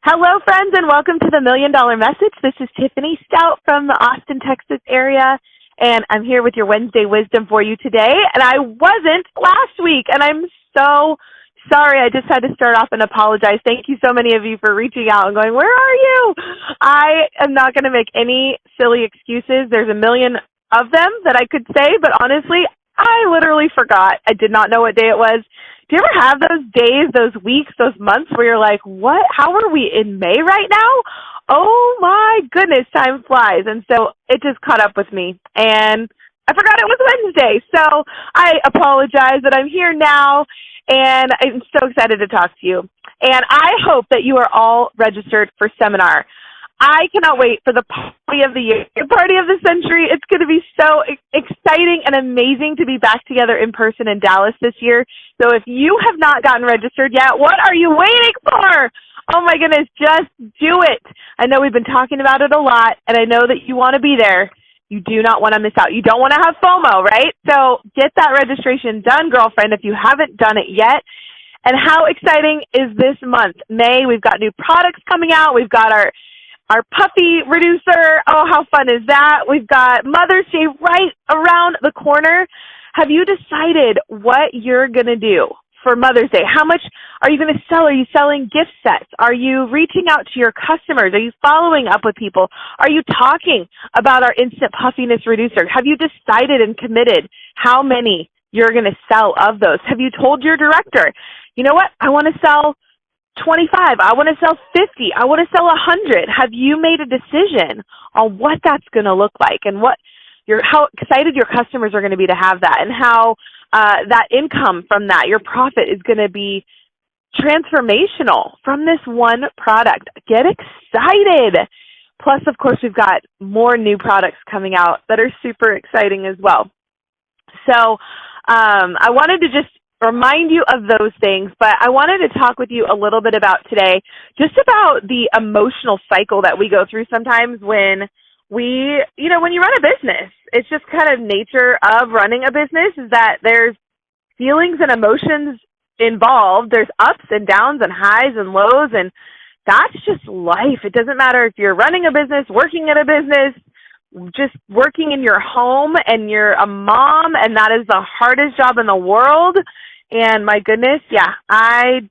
Hello, friends, and welcome to the $1 Million Message. This is Tiffany Stout from the Austin, Texas area, and I'm here with your Wednesday wisdom for you today. And I wasn't last week, and I'm so sorry. I just had to start off and apologize. Thank you so many of you for reaching out and going, where are you? I am not going to make any silly excuses. There's a million of them that I could say, but honestly, I literally forgot. I did not know what day it was. Do you ever have those days, those weeks, those months where you're like, what? How are we in May right now? Oh my goodness, time flies. And so it just caught up with me. And I forgot it was Wednesday. So I apologize that I'm here now. And I'm so excited to talk to you. And I hope that you are all registered for seminar. I cannot wait for the party of the year, the party of the century. It's going to be so exciting and amazing to be back together in person in Dallas this year. So if you have not gotten registered yet, what are you waiting for? Oh my goodness, just do it. I know we've been talking about it a lot, and I know that you want to be there. You do not want to miss out. You don't want to have FOMO, right? So get that registration done, girlfriend, if you haven't done it yet. And how exciting is this month? May, we've got new products coming out. We've got our puffy reducer. Oh, how fun is that? We've got Mother's Day right around the corner. Have you decided what you're going to do for Mother's Day? How much are you going to sell? Are you selling gift sets? Are you reaching out to your customers? Are you following up with people? Are you talking about our instant puffiness reducer? Have you decided and committed how many you're going to sell of those? Have you told your director, you know what, I want to sell 25, I want to sell 50, I want to sell 100. Have you made a decision on what that's going to look like and how excited your customers are going to be to have that, and how that income from that, your profit, is going to be transformational from this one product? Get excited. Plus, of course, we've got more new products coming out that are super exciting as well. So I wanted to just remind you of those things, but I wanted to talk with you a little bit about today, just about the emotional cycle that we go through sometimes when when you run a business. It's just kind of nature of running a business is that there's feelings and emotions involved. There's ups and downs and highs and lows, and that's just life. It doesn't matter if you're running a business, working at a business, just working in your home, and you're a mom, and that is the hardest job in the world. And my goodness, I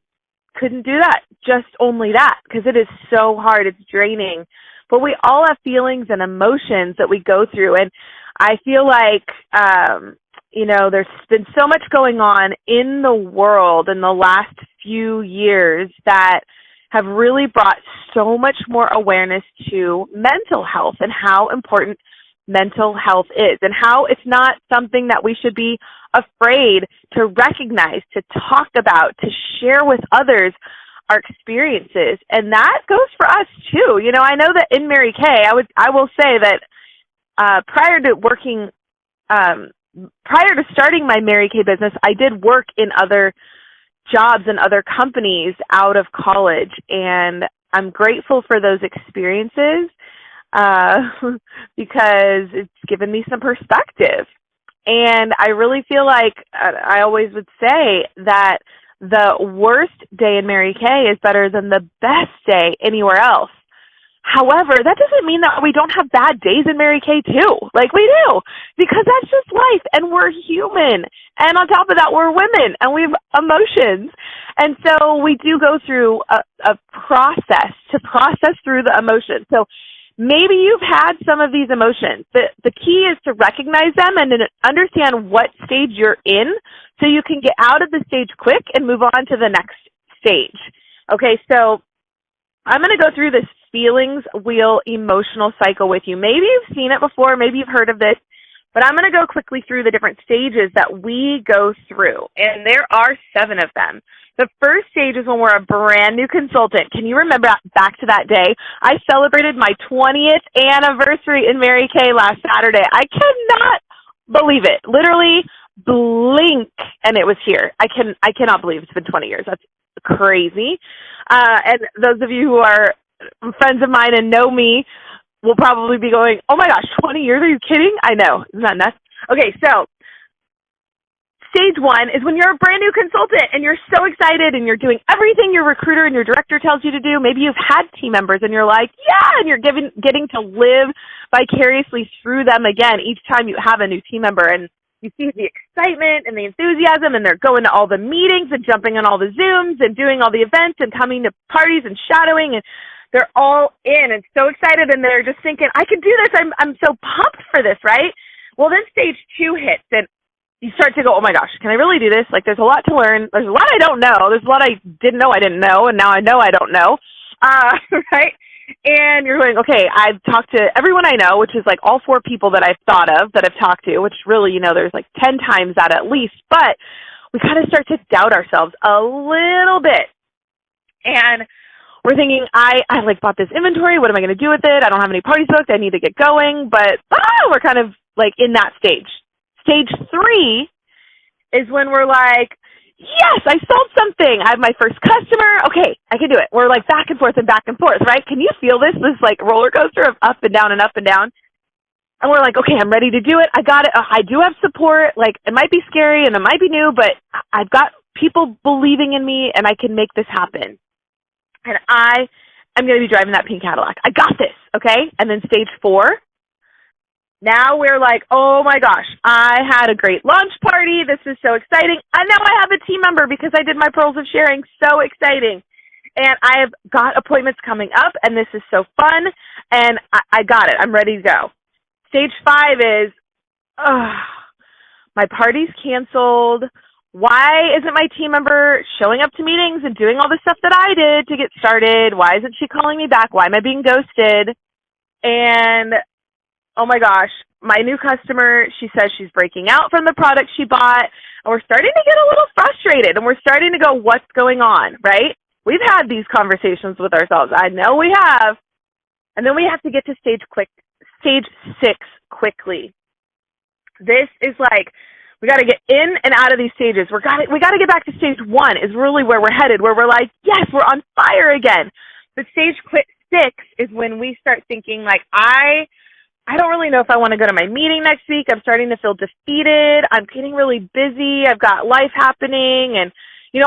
couldn't do that, just only that, because it is so hard. It's draining. But we all have feelings and emotions that we go through. And I feel like, there's been so much going on in the world in the last few years that have really brought so much more awareness to mental health and how important mental health is, and how it's not something that we should be afraid to recognize, to talk about, to share with others our experiences. And that goes for us too. I know that in Mary Kay, I will say that prior to starting my Mary Kay business, I did work in other jobs and other companies out of college, and I'm grateful for those experiences because it's given me some perspective. And I really feel like I always would say that the worst day in Mary Kay is better than the best day anywhere else. However, that doesn't mean that we don't have bad days in Mary Kay too. Like, we do, because that's just life, and we're human. And on top of that, we're women, and we have emotions. And so we do go through a process to process through the emotions. So maybe you've had some of these emotions. The key is to recognize them and then understand what stage you're in so you can get out of the stage quick and move on to the next stage. Okay, so I'm going to go through this feelings wheel emotional cycle with you. Maybe you've seen it before, maybe you've heard of this, but I'm going to go quickly through the different stages that we go through, and there are 7 of them. The first stage is when we're a brand new consultant. Can you remember back to that day? I celebrated my 20th anniversary in Mary Kay last Saturday. I cannot believe it. Literally blink, and it was here. I cannot believe it's been 20 years. That's crazy. And those of you who are friends of mine and know me will probably be going, oh my gosh, 20 years? Are you kidding? I know. Isn't that nuts? Okay, so Stage one is when you're a brand new consultant and you're so excited and you're doing everything your recruiter and your director tells you to do. Maybe you've had team members and you're like, yeah, and you're getting to live vicariously through them again each time you have a new team member. And you see the excitement and the enthusiasm, and they're going to all the meetings and jumping on all the Zooms and doing all the events and coming to parties and shadowing, and they're all in and so excited, and they're just thinking, I can do this. I'm so pumped for this, right? Well, then stage two hits, and you start to go, oh my gosh, can I really do this? Like, there's a lot to learn. There's a lot I don't know. There's a lot I didn't know, and now I know I don't know, right? And you're going, okay, I've talked to everyone I know, which is like all 4 people that I've thought of that I've talked to, which really, there's like 10 times that at least. But we kind of start to doubt ourselves a little bit. And we're thinking, I like bought this inventory. What am I going to do with it? I don't have any parties booked. I need to get going. But we're kind of like in that stage. Stage 3 is when we're like, yes, I sold something. I have my first customer. Okay, I can do it. We're like back and forth, right? Can you feel this like roller coaster of up and down and up and down? And we're like, okay, I'm ready to do it. I got it. I do have support. Like, it might be scary and it might be new, but I've got people believing in me and I can make this happen. And I'm going to be driving that pink Cadillac. I got this, okay? And then stage 4, now we're like, oh my gosh, I had a great launch party. This is so exciting. And now I have a team member because I did my pearls of sharing. So exciting. And I've got appointments coming up, and this is so fun. And I got it. I'm ready to go. Stage 5 is, my party's canceled. Why isn't my team member showing up to meetings and doing all the stuff that I did to get started? Why isn't she calling me back? Why am I being ghosted? And oh my gosh, my new customer, she says she's breaking out from the product she bought, and we're starting to get a little frustrated, and we're starting to go, what's going on, right? We've had these conversations with ourselves. I know we have. And then we have to get to stage 6 quickly. This is like, we got to get in and out of these stages. We got to get back to stage 1 is really where we're headed, where we're like, yes, we're on fire again. But stage 6 is when we start thinking like, I don't really know if I want to go to my meeting next week. I'm starting to feel defeated. I'm getting really busy. I've got life happening. And,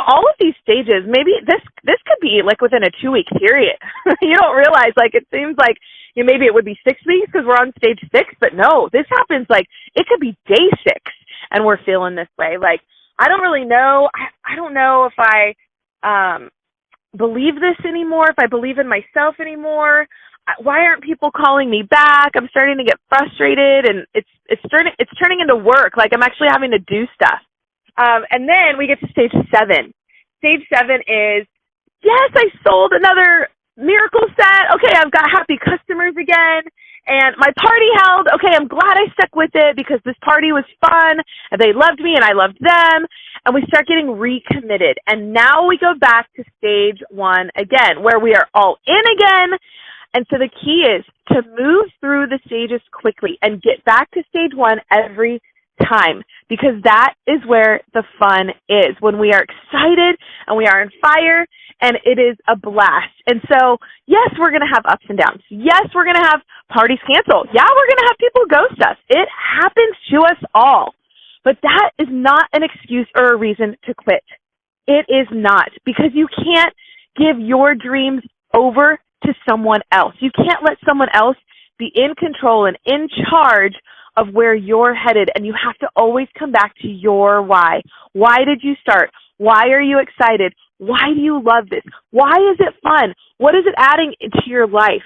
all of these stages, maybe this could be like within a 2-week period. You don't realize, like, it seems like maybe it would be 6 weeks because we're on stage 6. But no, this happens like it could be day 6 and we're feeling this way. Like, I don't really know. I don't know if I believe this anymore, if I believe in myself anymore. Why aren't people calling me back? I'm starting to get frustrated, and it's turning into work. Like, I'm actually having to do stuff. And then we get to stage 7. Stage 7 is, yes, I sold another miracle set. Okay, I've got happy customers again, and my party held. Okay, I'm glad I stuck with it because this party was fun, and they loved me, and I loved them. And we start getting recommitted. And now we go back to stage 1 again, where we are all in again. And so the key is to move through the stages quickly and get back to stage 1 every time, because that is where the fun is, when we are excited and we are on fire and it is a blast. And so, yes, we're going to have ups and downs. Yes, we're going to have parties canceled. Yeah, we're going to have people ghost us. It happens to us all. But that is not an excuse or a reason to quit. It is not, because you can't give your dreams over to someone else. You can't let someone else be in control and in charge of where you're headed, and you have to always come back to your why. Why did you start? Why are you excited? Why do you love this? Why is it fun? What is it adding into your life?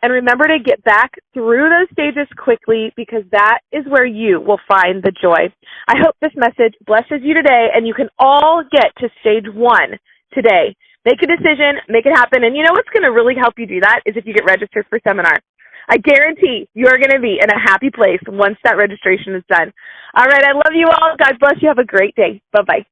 And remember to get back through those stages quickly, because that is where you will find the joy. I hope this message blesses you today, and you can all get to stage 1 today. Make a decision, make it happen. And you know what's going to really help you do that is if you get registered for seminar. I guarantee you're going to be in a happy place once that registration is done. All right, I love you all. God bless you. Have a great day. Bye-bye.